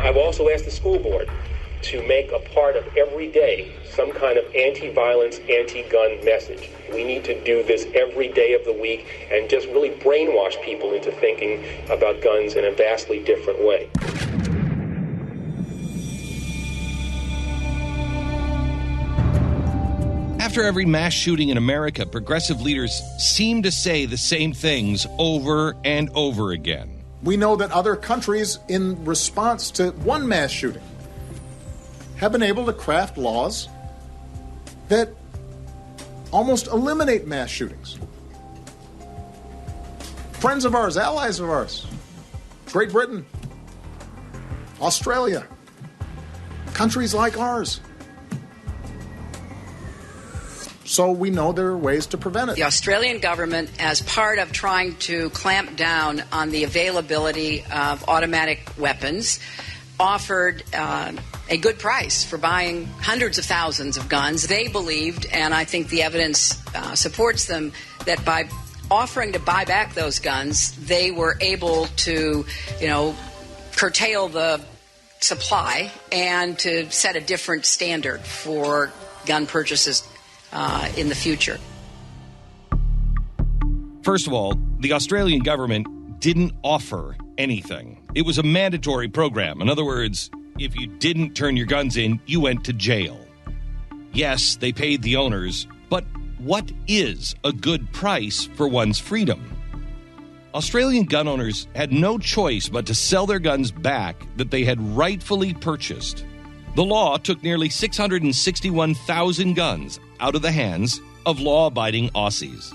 I've also asked the school board to make a part of every day some kind of anti-violence, anti-gun message. We need to do this every day of the week and just really brainwash people into thinking about guns in a vastly different way. After every mass shooting in America, progressive leaders seem to say the same things over and over again. We know that other countries, in response to one mass shooting, have been able to craft laws that almost eliminate mass shootings. Friends of ours, allies of ours, Great Britain, Australia, countries like ours. So we know there are ways to prevent it. The Australian government, as part of trying to clamp down on the availability of automatic weapons, offered a good price for buying hundreds of thousands of guns. They believed, and I think the evidence supports them, that by offering to buy back those guns, they were able to, curtail the supply and to set a different standard for gun purchases in the future. First of all, the Australian government didn't offer anything. It was a mandatory program. In other words, if you didn't turn your guns in, you went to jail. Yes, they paid the owners, but what is a good price for one's freedom? Australian gun owners had no choice but to sell their guns back that they had rightfully purchased. The law took nearly 661,000 guns out of the hands of law-abiding Aussies.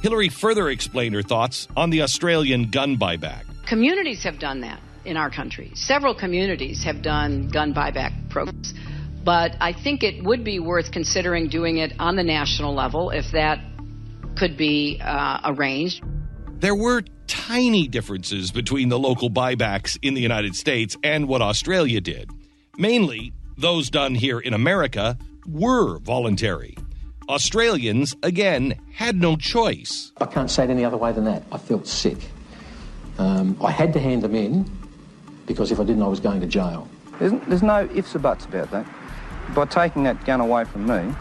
Hillary further explained her thoughts on the Australian gun buyback. Communities have done that in our country. Several communities have done gun buyback programs. But I think it would be worth considering doing it on the national level if that could be arranged. There were tiny differences between the local buybacks in the United States and what Australia did. Mainly, those done here in America were voluntary. Australians, again, had no choice. I can't say it any other way than that. I felt sick. I had to hand them in because if I didn't, I was going to jail. There's no ifs or buts about that. By taking that gun away from me,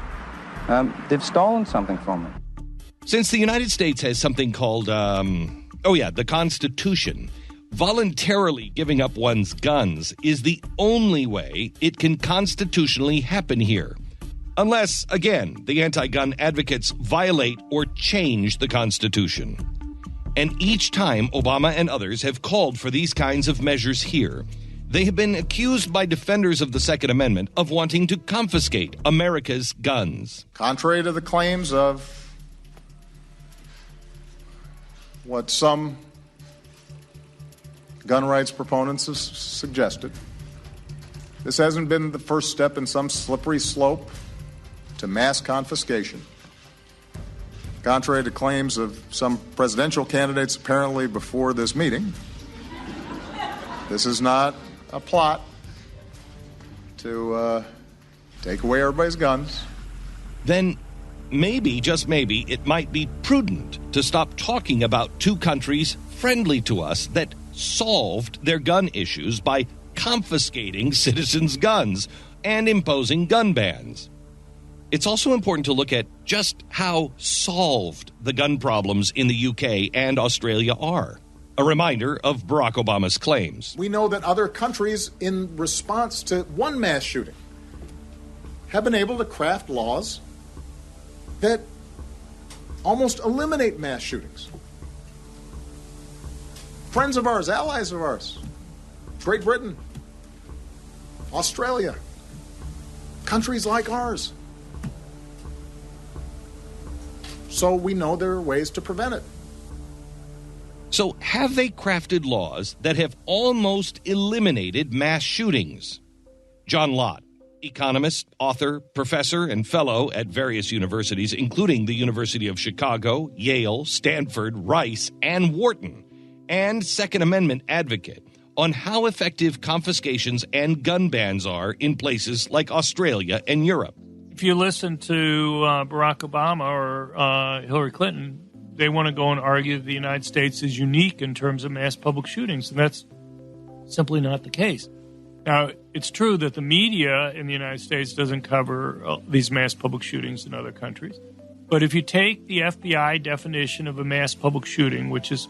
they've stolen something from me. Since the United States has something called, the Constitution, voluntarily giving up one's guns is the only way it can constitutionally happen here. Unless, again, the anti-gun advocates violate or change the Constitution. And each time Obama and others have called for these kinds of measures here, they have been accused by defenders of the Second Amendment of wanting to confiscate America's guns. Contrary to the claims of what some gun rights proponents have suggested, this hasn't been the first step in some slippery slope to mass confiscation. Contrary to claims of some presidential candidates apparently before this meeting, this is not a plot to take away everybody's guns. Then maybe, just maybe, it might be prudent to stop talking about two countries friendly to us that solved their gun issues by confiscating citizens' guns and imposing gun bans. It's also important to look at just how solved the gun problems in the UK and Australia are. A reminder of Barack Obama's claims. We know that other countries, in response to one mass shooting, have been able to craft laws that almost eliminate mass shootings. Friends of ours, allies of ours, Great Britain, Australia, countries like ours. So we know there are ways to prevent it. So have they crafted laws that have almost eliminated mass shootings? John Lott, economist, author, professor, and fellow at various universities, including the University of Chicago, Yale, Stanford, Rice, and Wharton, and Second Amendment advocate on how effective confiscations and gun bans are in places like Australia and Europe. If you listen to Barack Obama or Hillary Clinton, they want to go and argue that the United States is unique in terms of mass public shootings, and that's simply not the case. Now, it's true that the media in the United States doesn't cover these mass public shootings in other countries. But if you take the FBI definition of a mass public shooting, which is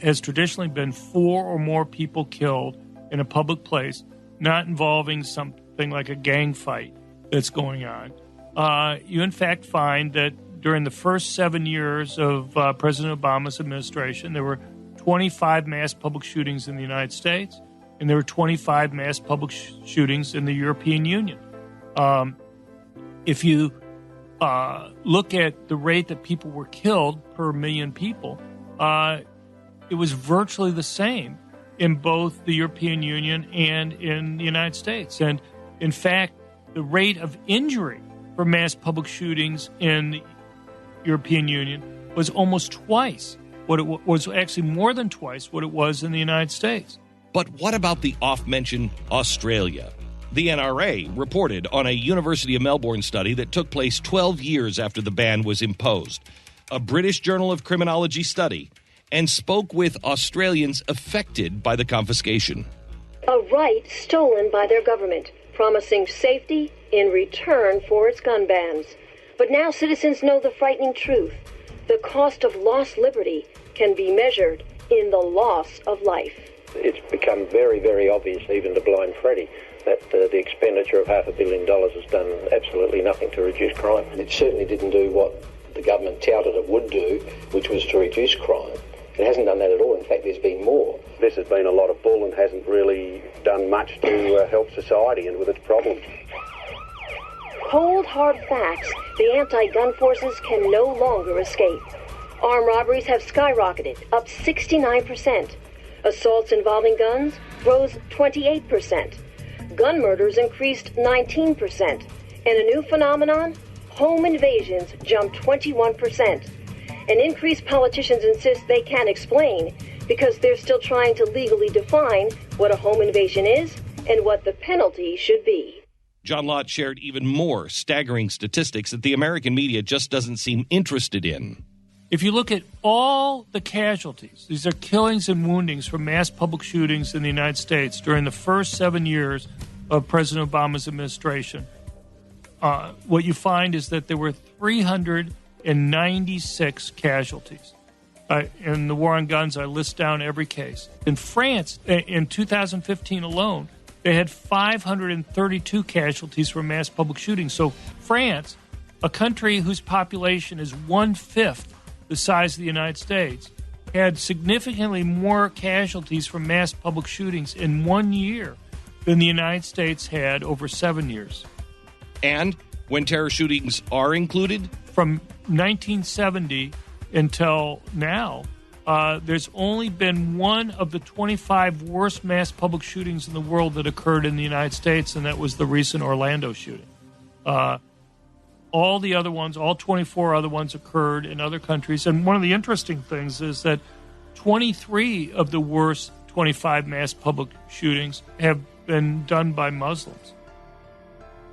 has traditionally been 4 or more people killed in a public place, not involving something like a gang fight that's going on, you in fact find that during the first 7 years of President Obama's administration, there were 25 mass public shootings in the United States, and there were 25 mass public shootings in the European Union. If you look at the rate that people were killed per million people, it was virtually the same in both the European Union and in the United States. And in fact, the rate of injury for mass public shootings in the European Union was almost twice what it was, actually more than twice what it was in the United States. But what about the oft-mentioned Australia? The NRA reported on a University of Melbourne study that took place 12 years after the ban was imposed, a British Journal of Criminology study, and spoke with Australians affected by the confiscation. A right stolen by their government, promising safety in return for its gun bans. But now citizens know the frightening truth. The cost of lost liberty can be measured in the loss of life. It's become very, very obvious, even to Blind Freddy, that the expenditure of $500 million has done absolutely nothing to reduce crime. It certainly didn't do what the government touted it would do, which was to reduce crime. It hasn't done that at all. In fact, there's been more. This has been a lot of bull and hasn't really done much to help society and with its problems. Cold, hard facts the anti-gun forces can no longer escape. Armed robberies have skyrocketed, up 69%. Assaults involving guns rose 28%. Gun murders increased 19%. And a new phenomenon, home invasions jumped 21%. An increase politicians insist they can't explain because they're still trying to legally define what a home invasion is and what the penalty should be. John Lott shared even more staggering statistics that the American media just doesn't seem interested in. If you look at all the casualties, these are killings and woundings from mass public shootings in the United States during the first 7 years of President Obama's administration, what you find is that there were 396 casualties. In the war on guns, I list down every case. In France, in 2015 alone, they had 532 casualties from mass public shootings. So France, a country whose population is 1/5 the size of the United States, had significantly more casualties from mass public shootings in 1 year than the United States had over 7 years. And when terror shootings are included? From 1970 until now, there's only been one of the 25 worst mass public shootings in the world that occurred in the United States, and that was the recent Orlando shooting. All the other ones, all 24 other ones occurred in other countries. And one of the interesting things is that 23 of the worst 25 mass public shootings have been done by Muslims.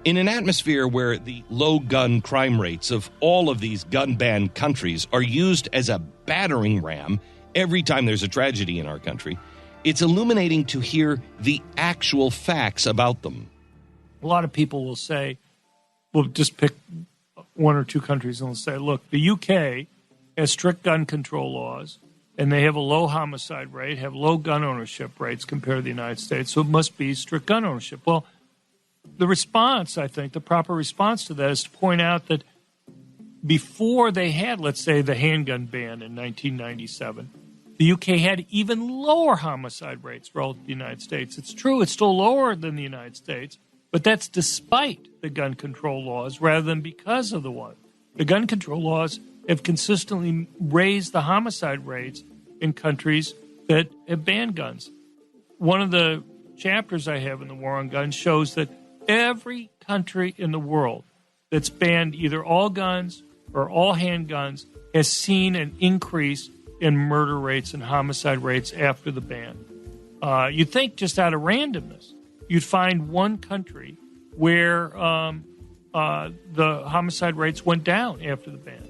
In an atmosphere where the low gun crime rates of all of these gun-banned countries are used as a battering ram every time there's a tragedy in our country, it's illuminating to hear the actual facts about them. A lot of people will say, we'll just pick one or two countries and they'll say, look, the UK has strict gun control laws, and they have a low homicide rate, have low gun ownership rates compared to the United States, so it must be strict gun ownership. Well, the response, I think, the proper response to that is to point out that before they had, let's say, the handgun ban in 1997, the UK had even lower homicide rates relative to the United States. It's true, it's still lower than the United States, but that's despite the gun control laws rather than because of the one. The gun control laws have consistently raised the homicide rates in countries that have banned guns. One of the chapters I have in the War on Guns shows that every country in the world that's banned either all guns or all handguns has seen an increase in murder rates and homicide rates after the ban. You'd think just out of randomness, you'd find one country where the homicide rates went down after the ban.